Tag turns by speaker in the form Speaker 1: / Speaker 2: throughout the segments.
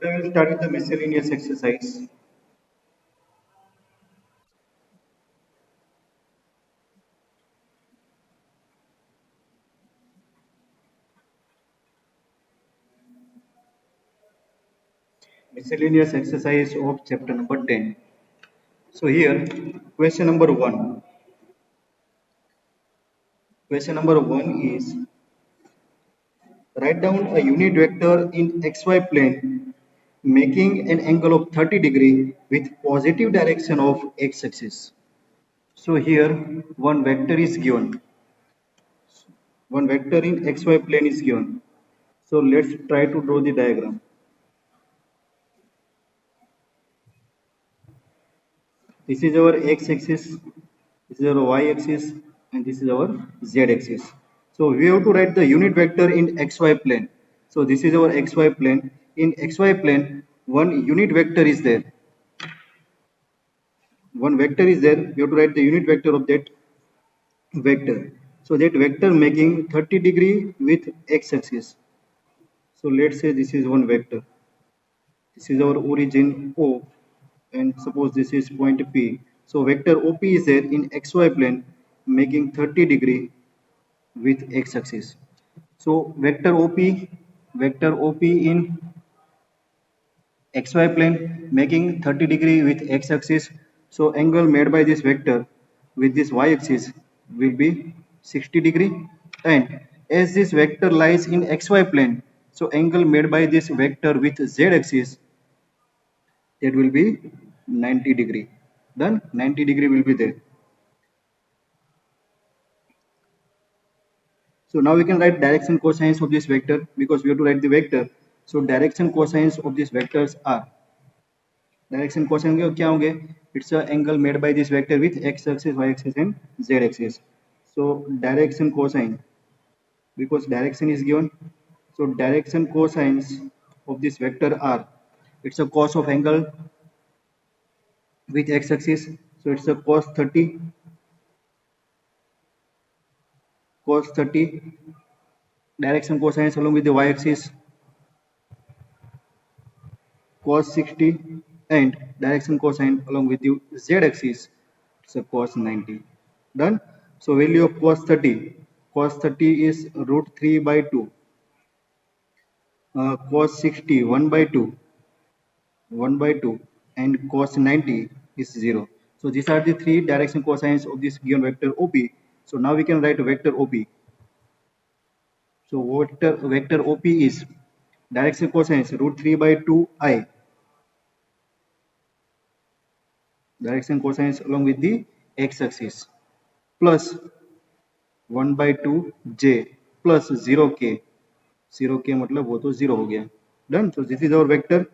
Speaker 1: Today we'll start with the miscellaneous exercise. Miscellaneous exercise of chapter number 10. So here, question number 1. Question number 1 is write down a unit vector in xy plane making an angle of 30 degree with positive direction of x-axis. So here one vector is given. One vector in xy plane is given. So let's try to draw the diagram. This is our x-axis, this is our y-axis, and this is our z-axis. So we have to write the unit vector in xy plane. So this is our xy plane. In xy plane, one unit vector is there. One vector is there. We have to write the unit vector of that vector. So that vector making 30 degree with x-axis. So let's say this is one vector. This is our origin O, and suppose this is point P. So vector OP is there in xy plane making 30 degree with x-axis. So vector OP in xy plane making 30 degree with x-axis. So angle made by this vector with this y-axis will be 60 degree, and as this vector lies in xy plane, so angle made by this vector with z-axis, that will be 90 degree. Then 90 degree will be there. So now we can write direction cosines of this vector because we have to write the vector. So direction cosines of these vectors are, direction cosine क्या होंगे? It's a angle made by this vector with x axis, y axis and z axis. So direction cosine, because direction is given. So direction cosines of this vector are, it's a cos of angle with x axis. So it's a cos 30, cos 30. Direction cosines along with the y axis, cos 60, and direction cosine along with the z axis, it's a cos 90. Done. So value of cos 30, cos 30 is root 3 by 2, cos 60 1 by 2, 1 by 2, and cos 90 is 0. So these are the three direction cosines of this given vector OP. So now we can write vector OP. So vector OP is direction cosines root 3 by 2i, direction cosines along with the x-axis, plus 1 by 2 j plus 0k. 0k मतलब वो तो 0 हो गया. Done. So this is our vector.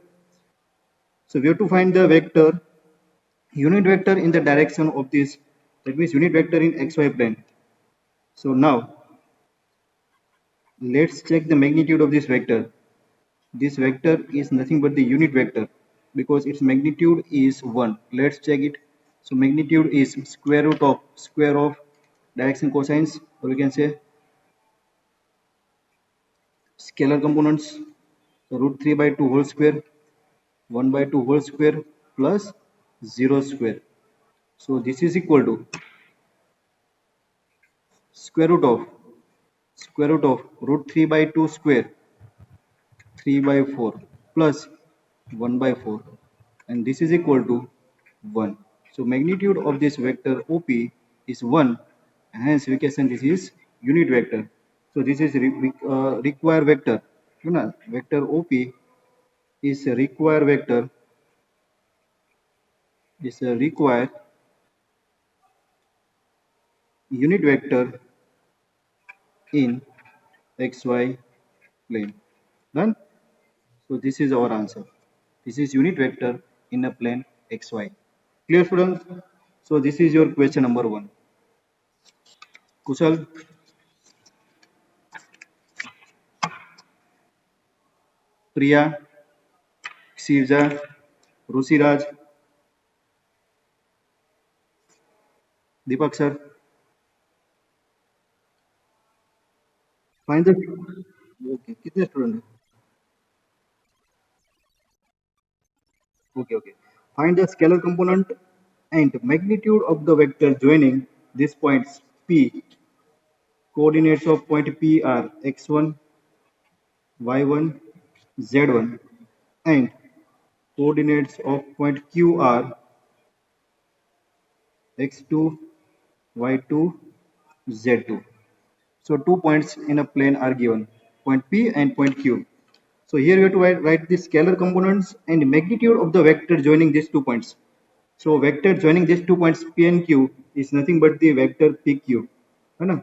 Speaker 1: So we have to find the vector, unit vector in the direction of this, that means unit vector in xy plane. So now let's check the magnitude of this vector. This vector is nothing but the unit vector because its magnitude is 1. Let's check it. So magnitude is square of direction cosines, or we can say scalar components. So root 3 by 2 whole square, 1 by 2 whole square plus 0 square. So this is equal to square root of root 3 by 2 square, 3 by 4 plus 1 by 4, and this is equal to 1. So magnitude of this vector OP is 1, and hence we can say this is unit vector. So this is required vector. You know, vector OP is a required vector, is a required unit vector in xy plane. Done. So this is our answer. This is unit vector in a plane xy. Clear, students? So this is your question number 1. Kushal, Priya, Shivja, Rusiraj, Deepak sir. Find the, okay, कितने student हैं? Okay. Find the scalar component and magnitude of the vector joining these points P. Coordinates of point P are x1, y1, z1, and coordinates of point Q are x2, y2, z2. So 2 points in a plane are given, point P and point Q. So here we have to write the scalar components and magnitude of the vector joining these 2 points. So vector joining these 2 points P and Q is nothing but the vector PQ. है ना?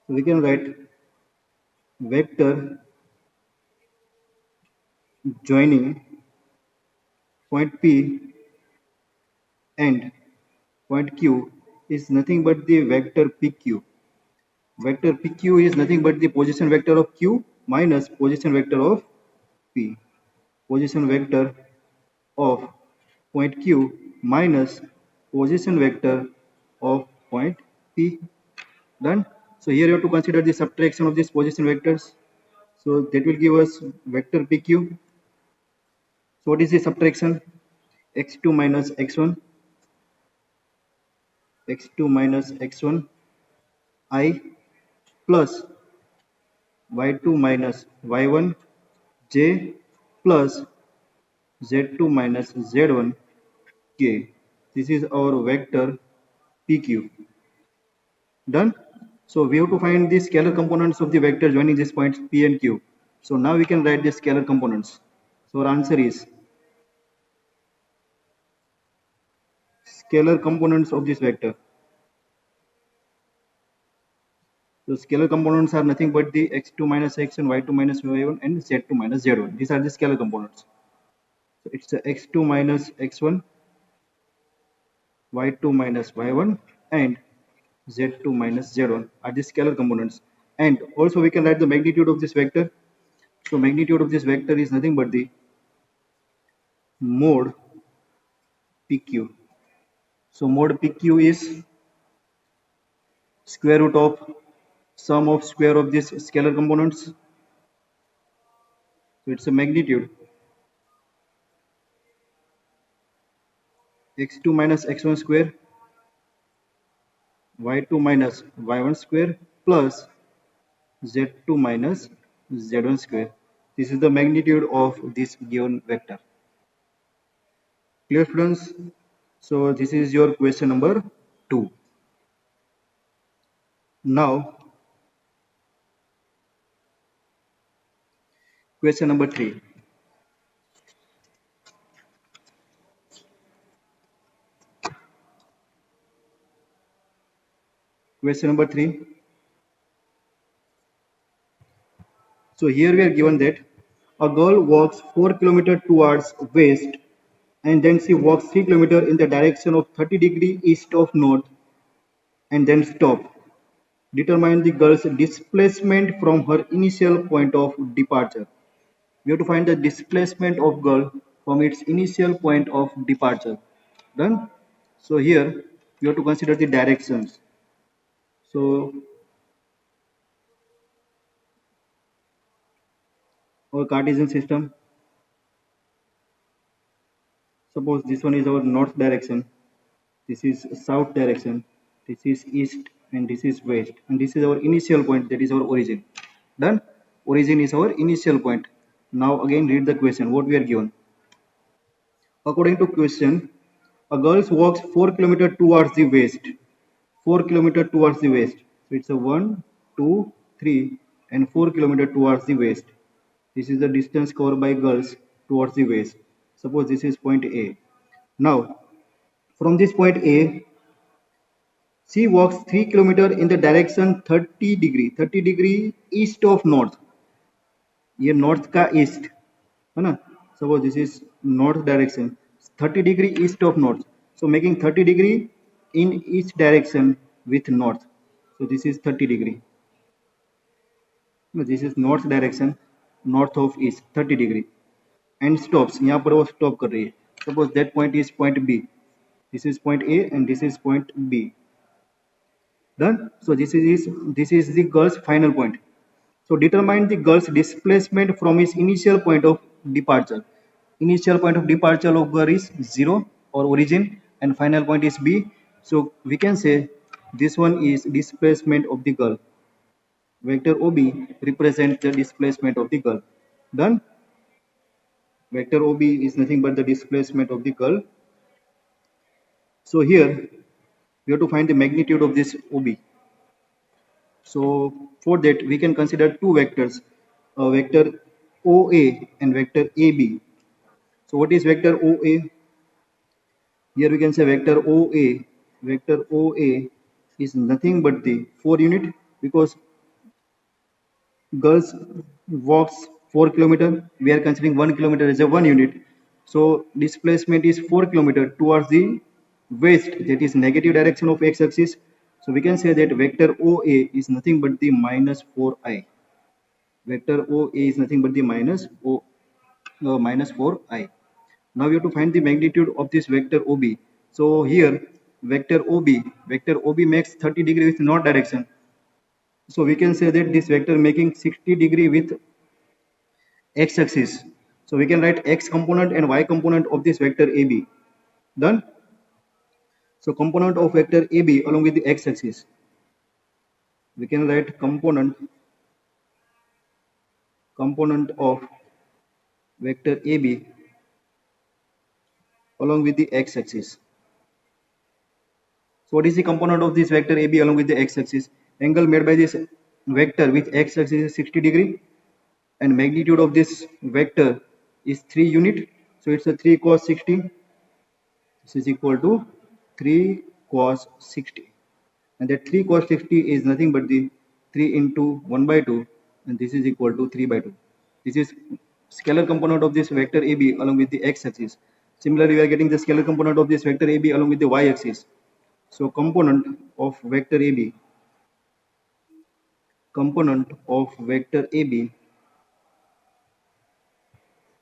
Speaker 1: So we can write vector joining point P and point Q is nothing but the vector PQ. Vector PQ is nothing but the position vector of Q minus position vector of P. Position vector of point Q minus position vector of point P. Done. So here you have to consider the subtraction of these position vectors. So that will give us vector PQ. So what is the subtraction? X2 minus x1, x2 minus x1 I plus y2 minus y1 j plus z2 minus z1 k. This is our vector PQ. Done. So we have to find the scalar components of the vector joining these points P and Q. So now we can write the scalar components. So our answer is scalar components of this vector. So scalar components are nothing but the x2 minus x1, y2 minus y1, and z2 minus z1. These are the scalar components. So it's x2 minus x1, y2 minus y1, and z2 minus z1 are the scalar components. And also we can write the magnitude of this vector. So magnitude of this vector is nothing but the mod PQ. So mod PQ is square root of sum of square of these scalar components. So it's a magnitude x2 minus x1 square, y2 minus y1 square plus z2 minus z1 square. This is the magnitude of this given vector. Clear, students? So this is your question number 2. Now question number 3. Question number 3. So here we are given that a girl walks 4 kilometers towards west and then she walks 3 kilometers in the direction of 30 degree east of north and then stop. Determine the girl's displacement from her initial point of departure. We have to find the displacement of girl from its initial point of departure. Done. So here you have to consider the directions. So our Cartesian system, suppose this one is our north direction, this is south direction, this is east, and this is west, and this is our initial point, that is our origin. Done. Origin is our initial point. Now again read the question what we are given. According to question, a girl walks 4 kilometers towards the west. 4 kilometers towards the west. So it's a 1, 2, 3, and 4 kilometers towards the west. This is the distance covered by girls towards the west. Suppose this is point A. Now, from this point A, she walks 3 kilometers in the direction 30 degree. 30 degree east of north. ये north का east है ना. Suppose this is north direction. 30 degree east of north. So making 30 degree in each direction with north. So this is 30 degree. This is north direction, north of east, 30 degree. And stops. यहाँ पर वो stop कर रही है. Suppose that point is point B. This is point A and this is point B. Done. So this is the girl's final point. So determine the girl's displacement from its initial point of departure. initial point of departure of girl is 0 or origin, and final point is B. So we can say this one is displacement of the girl. Vector OB represents the displacement of the girl. Done. Vector OB is nothing but the displacement of the girl. So here we have to find the magnitude of this OB. So for that we can consider two vectors, a vector OA and vector AB. So what is vector OA? Here we can say vector OA. Vector OA is nothing but the 4 unit, because girls walks 4 kilometer. We are considering 1 kilometer as a 1 unit. So displacement is 4 kilometer towards the west, that is negative direction of x-axis. So we can say that vector OA is nothing but the minus 4i. Vector OA is nothing but the minus 4i. Now we have to find the magnitude of this vector OB. So here vector OB makes 30 degree with north direction. So we can say that this vector making 60 degree with x-axis. So we can write x component and y component of this vector AB. Done. So component of vector AB along with the x-axis. We can write component of vector AB along with the x-axis. So what is the component of this vector AB along with the x-axis? Angle made by this vector with x-axis is 60 degree, and magnitude of this vector is 3 unit. So it's a 3 cos 60. This is equal to 3 cos 60. And that 3 cos 60 is nothing but the 3 into 1 by 2, and this is equal to 3 by 2. This is scalar component of this vector AB along with the x-axis. Similarly, we are getting the scalar component of this vector AB along with the y-axis. So component of vector AB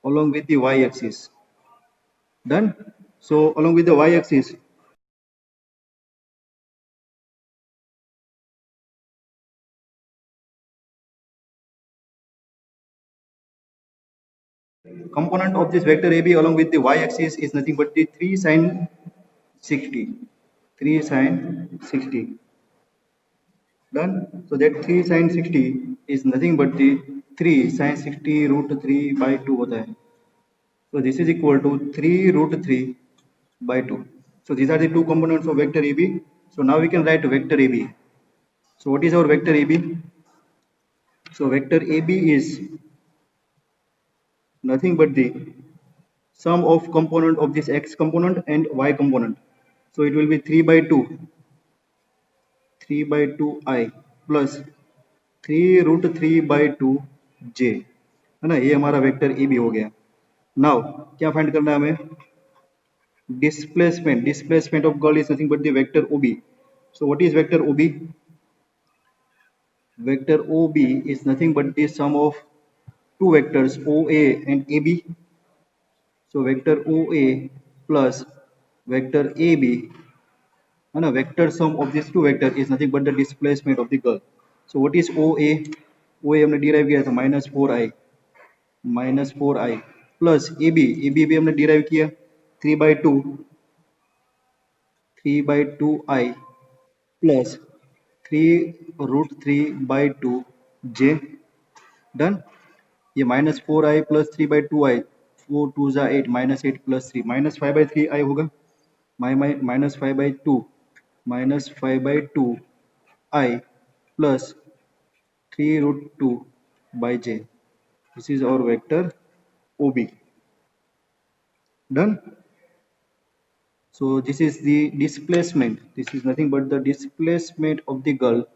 Speaker 1: along with the y-axis. Done. So along with the y-axis, component of this vector AB along with the y-axis is nothing but the 3 sine 60. 3 sine 60. Done. So that 3 sine 60 is nothing but the 3 sine 60 root 3 by 2 होता है. So this is equal to 3 root 3 by 2. So these are the two components of vector AB. So now we can write vector AB. So what is our vector AB? So vector AB is nothing but the sum of component of this x component and y component. So it will be 3 by 2i plus 3 root 3 by 2 j, है ना. ये हमारा vector A B हो गया. Now क्या find करना है हमें? Displacement of girl is nothing but the vector OB. So what is vector OB? Vector OB is nothing but the sum of two vectors OA and AB. So vector OA plus vector AB, and a vector sum of these two vector is nothing but the displacement of the curve. So what is OA? OA हमने derive किया था minus 4i plus AB भी हमने derive किया 3 by 2i plus 3 root 3 by 2 j. Done. ये minus 4i plus 3 by 2i, 4 2 जा 8, minus 8 plus 3, minus 5 by 3i होगा, minus 5 by 2 i plus 3 root 2 by j. This is our vector OB. Done. So this is the displacement. This is nothing but the displacement of the girl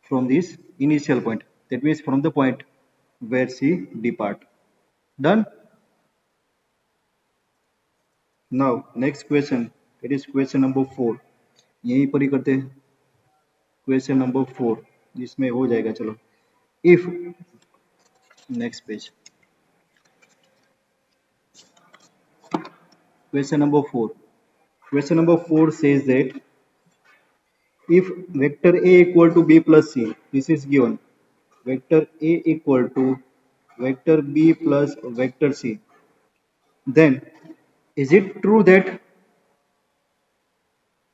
Speaker 1: from this initial point. That means from the point where she depart. Done. Now next question, it is question number 4. यहीं पर ही करते हैं. Question number 4 जिसमें हो जाएगा. चलो, if next page. Question number 4. Question number 4 says that if vector A equal to B plus C, this is given. Vector A equal to vector B plus vector C. then is it true that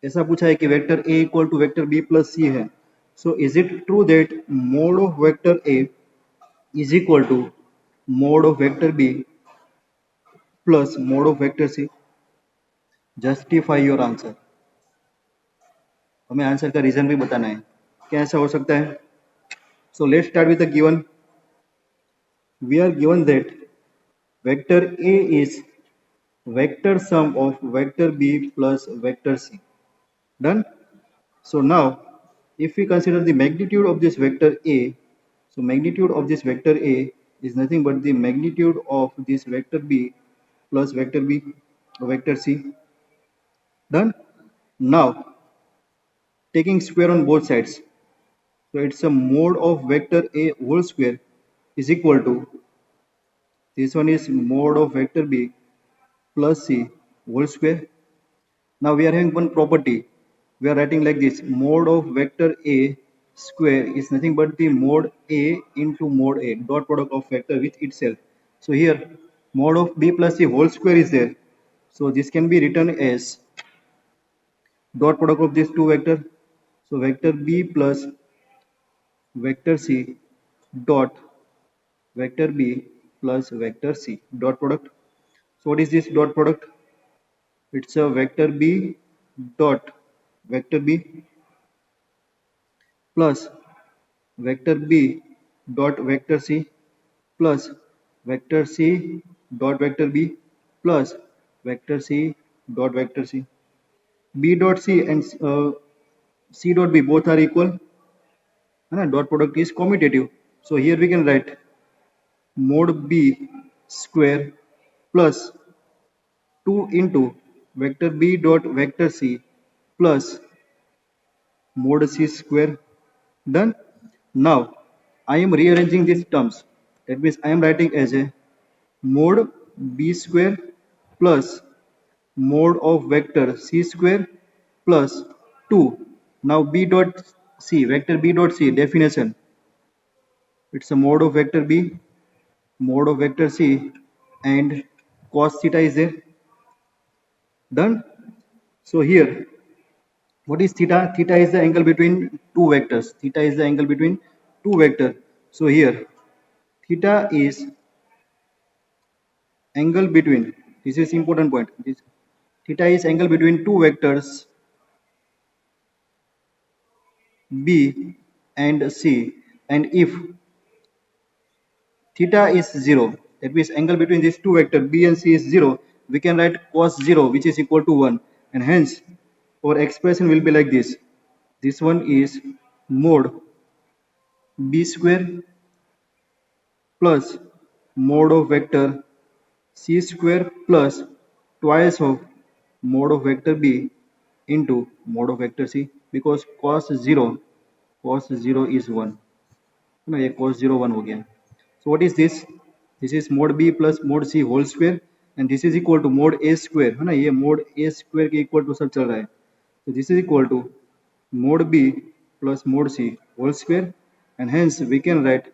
Speaker 1: ऐसा पूछा है कि vector A equal to vector B plus C है, so is it true that mod of vector A is equal to mod of vector B plus mod of vector C? Justify your answer. हमें answer का reason भी बताना है, क्या ऐसा हो सकता है? So let's start with the given. We are given that vector A is vector sum of vector b plus vector c. Done? So now if we consider the magnitude of this vector a, so magnitude of this vector a is nothing but the magnitude of this vector b plus vector b vector c. Done? Now taking square on both sides, so it's a mode of vector a whole square is equal to, this one is mode of vector b plus c whole square. Now we are having one property. We are writing like this: mode of vector a square is nothing but the mode a into mode a, dot product of vector with itself. So here mode of b plus c whole square is there. So this can be written as dot product of these two vector. So vector b plus vector c dot vector b plus vector c dot product. So what is this dot product? It's a vector b dot vector b plus vector b dot vector c plus vector c dot vector b plus vector c dot vector c. B dot c and c dot b both are equal, and dot product is commutative. So here we can write mod b square plus 2 into vector b dot vector c plus mod c square. Done? Now I am rearranging these terms. That means I am writing as a mod b square plus mod of vector c square plus 2. Now b dot c, vector b dot c definition. It's a mod of vector b, mod of vector c, and cos theta is there. Done? So here, what is theta? Theta is the angle between two vectors. Theta is the angle between two vectors. So here, theta is angle between, this is important point, this theta is angle between two vectors b and c, and if theta is 0, that means angle between these two vectors b and c is 0, we can write cos 0 which is equal to 1, and hence our expression will be like this. This one is mod b square plus mod of vector c square plus twice of mod of vector b into mod of vector c, because cos 0 is 1 ना, ये cos 0 1 हो गया. So what is this? This is mod b plus mod c whole square, and this is equal to mod a square, है ना, ये mod a square के equal to सब चल रहा है. So this is equal to mod b plus mod c whole square, and hence we can write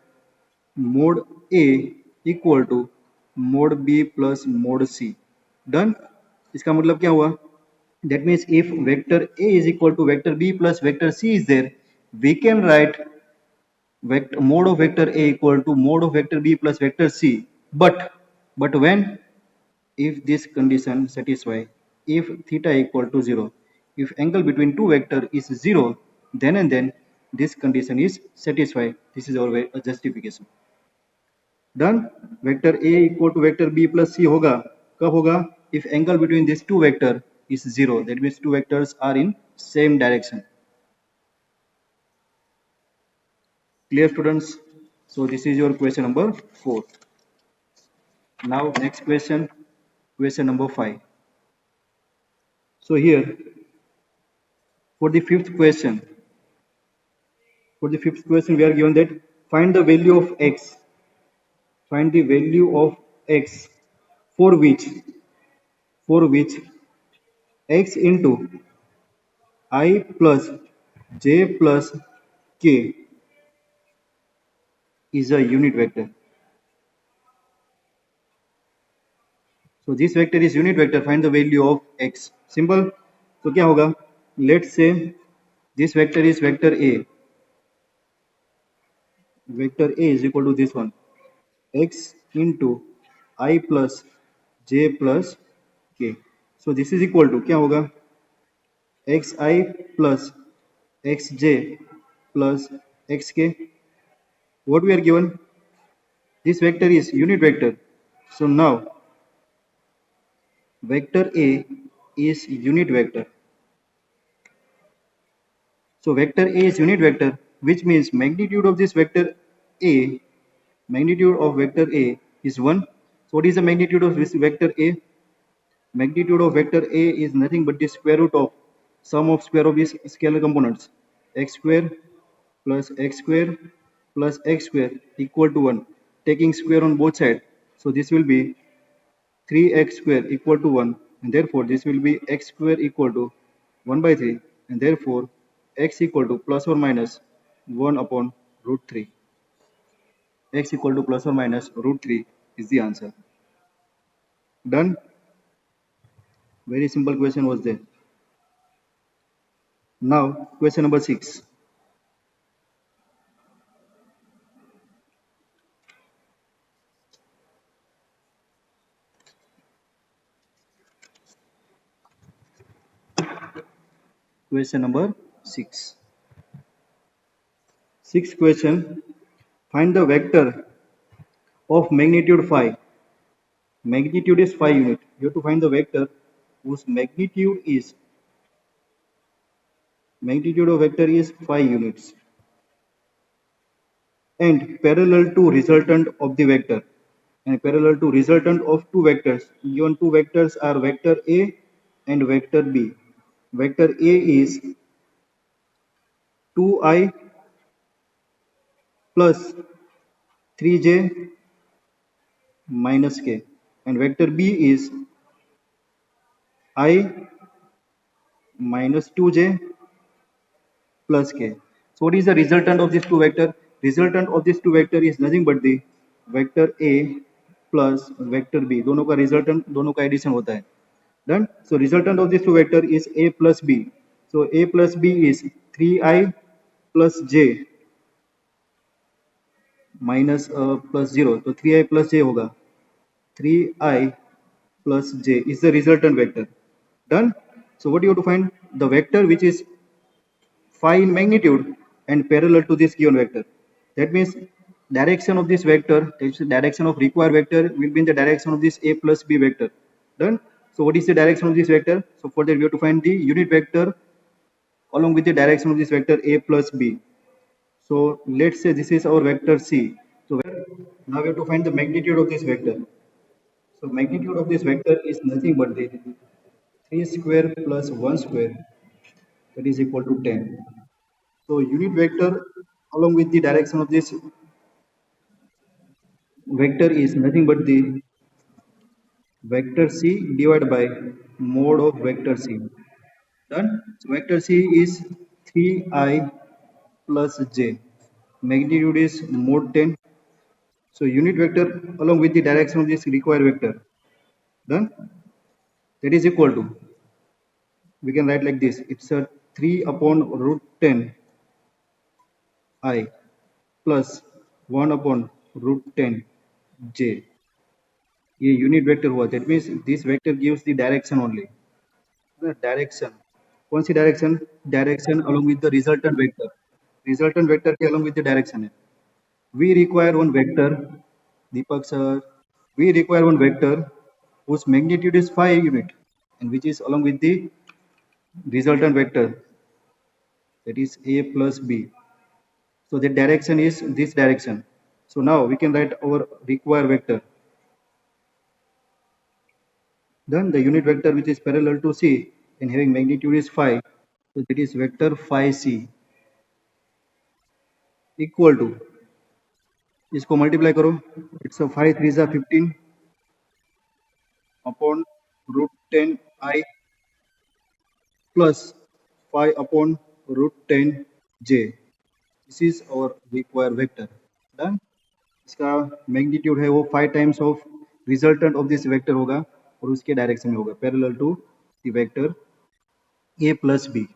Speaker 1: mod a equal to mod b plus mod c. Done? इसका मतलब क्या हुआ? That means if vector a is equal to vector b plus vector c is there, we can write vector mode of vector a equal to mode of vector b plus vector c. But when? If this condition satisfy, if theta equal to 0, if angle between two vector is 0, then and then this condition is satisfied. This is our justification. Done? Vector a equal to vector b plus c होगा कब होगा? If angle between these two vector is 0, that means two vectors are in same direction. Clear, students? So this is your question number 4. Now next question, question number 5. So here for the fifth question, we are given that find the value of x, find the value of x for which x into I plus j plus k is a unit vector. So this vector is unit vector. Find the value of x. Simple. So क्या होगा? Let's say this vector is vector A. Vector A is equal to this one. X into I plus j plus k. So this is equal to क्या होगा? xi plus xj plus xk. What we are given? This vector is unit vector. So now vector A is unit vector. So vector A is unit vector, which means magnitude of this vector A, magnitude of vector A is 1. So what is the magnitude of this vector A? Magnitude of vector A is nothing but the square root of sum of square of these scalar components. X square plus x square plus x square equal to 1. Taking square on both sides. So this will be 3x square equal to 1, and therefore this will be x square equal to 1 by 3, and therefore x equal to plus or minus 1 upon root 3. X equal to plus or minus root 3 is the answer. Done. Very simple question was there. Now question number 6. Question number 6. Sixth question. Find the vector of magnitude 5. Magnitude is 5 unit. You have to find the vector whose magnitude of vector is 5 units and parallel to resultant of the vector, and parallel to resultant of two vectors. Given two vectors are vector A and vector B. Vector A is 2i plus 3j minus k, and vector B is I minus 2j plus k. So what is the resultant of these two vector? Resultant of these two vector is nothing but the vector A plus vector B. दोनों का resultant, दोनों का addition होता है. Done. So resultant of these two vector is A plus B. So A plus B is 3i plus j minus plus 0. So 3i plus j होगा. 3i plus j is the resultant vector. Done. So what you have to find? The vector which is phi in magnitude and parallel to this given vector. That means direction of this vector, the direction of required vector will be in the direction of this A plus B vector. Done. So what is the direction of this vector? So for that we have to find the unit vector along with the direction of this vector A plus B. So let's say this is our vector C. So now we have to find the magnitude of this vector. So magnitude of this vector is nothing but the 3 square plus 1 square, that is equal to 10. So unit vector along with the direction of this vector is nothing but the vector C divided by mode of vector C. Done. So vector C is 3i plus j. Magnitude is mode 10. So unit vector along with the direction of this required vector. Done. That is equal to, we can write like this. It's a 3 upon root 10 I plus 1 upon root 10 j. ये unit vector हुआ. That means this vector gives the direction only. The direction. कौन सी direction? Direction along with the resultant vector. Resultant vector के along with the direction है. We require one vector, Deepak sir. We require one vector whose magnitude is 5 unit and which is along with the resultant vector, that is A plus B. So the direction is this direction. So now we can write our required vector. Then the unit vector which is parallel to C and having magnitude is 5. So that is vector phi C equal to, इसको multiply करो. It's a 5 3 15 upon root 10 I plus 5 upon root 10 j. This is our required vector. Done. इसका magnitude है वो 5 times of resultant of this vector होगा. और उसके direction में होगा parallel to the vector a plus B.